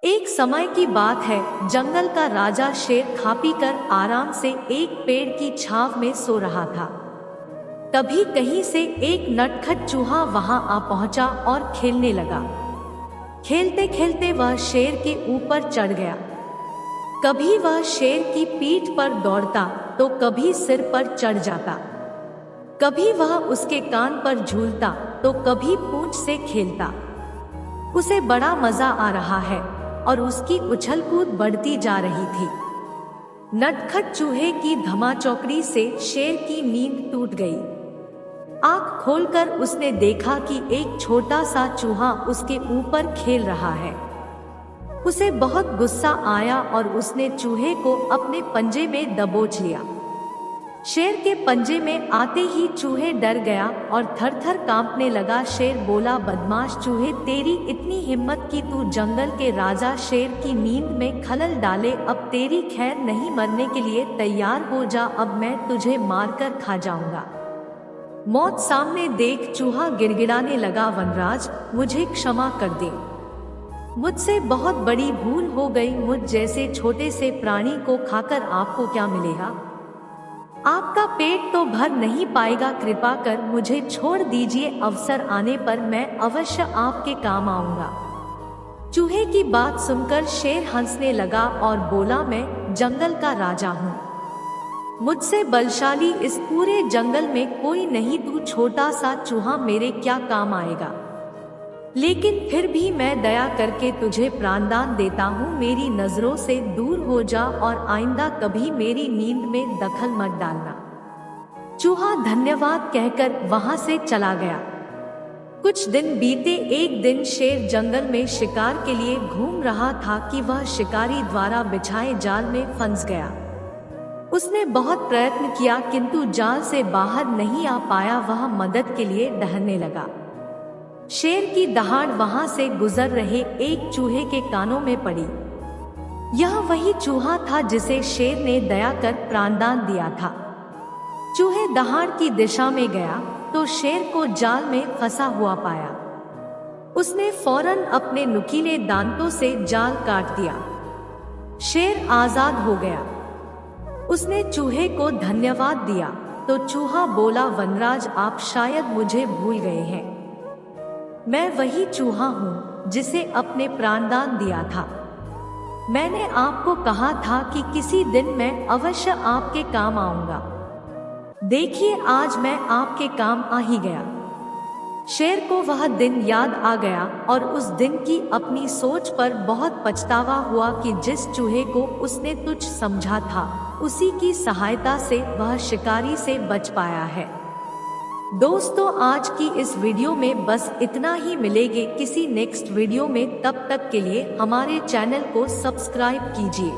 एक समय की बात है, जंगल का राजा शेर खा पी कर आराम से एक पेड़ की छांव में सो रहा था। तभी कहीं से एक नटखट चूहा वहां आ पहुंचा और खेलने लगा। खेलते खेलते वह शेर के ऊपर चढ़ गया। कभी वह शेर की पीठ पर दौड़ता तो कभी सिर पर चढ़ जाता। कभी वह उसके कान पर झूलता तो कभी पूंछ से खेलता। उसे बड़ा मजा आ रहा है और उसकी उछल कूद बढ़ती जा रही थी। नटखट चूहे की धमाचौकड़ी से शेर की नींद टूट गई। आंख खोलकर उसने देखा कि एक छोटा सा चूहा उसके ऊपर खेल रहा है। उसे बहुत गुस्सा आया और उसने चूहे को अपने पंजे में दबोच लिया। शेर के पंजे में आते ही चूहे डर गया और थर-थर कांपने लगा। शेर बोला, बदमाश चूहे, तेरी इतनी हिम्मत कि तू जंगल के राजा शेर की नींद में खलल डाले। अब तेरी खैर नहीं, मरने के लिए तैयार हो जा, अब मैं तुझे मारकर खा जाऊंगा। मौत सामने देख चूहा गिड़गिड़ाने लगा, वनराज, मुझे क्षमा कर दे। मुझसे बहुत बड़ी भूल हो गई। मुझ जैसे छोटे से प्राणी को खाकर आपको क्या मिलेगा? आपका पेट तो भर नहीं पाएगा। कृपा कर मुझे छोड़ दीजिए, अवसर आने पर मैं अवश्य आपके काम आऊंगा। चूहे की बात सुनकर शेर हंसने लगा और बोला, मैं जंगल का राजा हूँ। मुझसे बलशाली इस पूरे जंगल में कोई नहीं। तू छोटा सा चूहा मेरे क्या काम आएगा? लेकिन फिर भी मैं दया करके तुझे प्राणदान देता हूँ। मेरी नजरों से दूर हो जा और आइंदा कभी मेरी नींद में दखल मत डालना। चूहा धन्यवाद कहकर वहां से चला गया। कुछ दिन बीते। एक दिन शेर जंगल में शिकार के लिए घूम रहा था कि वह शिकारी द्वारा बिछाए जाल में फंस गया। उसने बहुत प्रयत्न किया किंतु जाल से बाहर नहीं आ पाया। वह मदद के लिए डहरने लगा। शेर की दहाड़ वहां से गुजर रहे एक चूहे के कानों में पड़ी। यह वही चूहा था जिसे शेर ने दया कर प्राणदान दिया था। चूहे दहाड़ की दिशा में गया तो शेर को जाल में फंसा हुआ पाया। उसने फौरन अपने नुकीले दांतों से जाल काट दिया। शेर आजाद हो गया। उसने चूहे को धन्यवाद दिया तो चूहा बोला, वनराज, आप शायद मुझे भूल गए हैं। मैं वही चूहा हूँ जिसे अपने प्राणदान दिया था। मैंने आपको कहा था कि किसी दिन मैं अवश्य आपके काम आऊंगा। देखिए, आज मैं आपके काम आ ही गया। शेर को वह दिन याद आ गया और उस दिन की अपनी सोच पर बहुत पछतावा हुआ कि जिस चूहे को उसने तुच्छ समझा था, उसी की सहायता से वह शिकारी से बच पाया है। दोस्तों, आज की इस वीडियो में बस इतना ही। मिलेंगे किसी नेक्स्ट वीडियो में, तब तक के लिए हमारे चैनल को सब्सक्राइब कीजिए।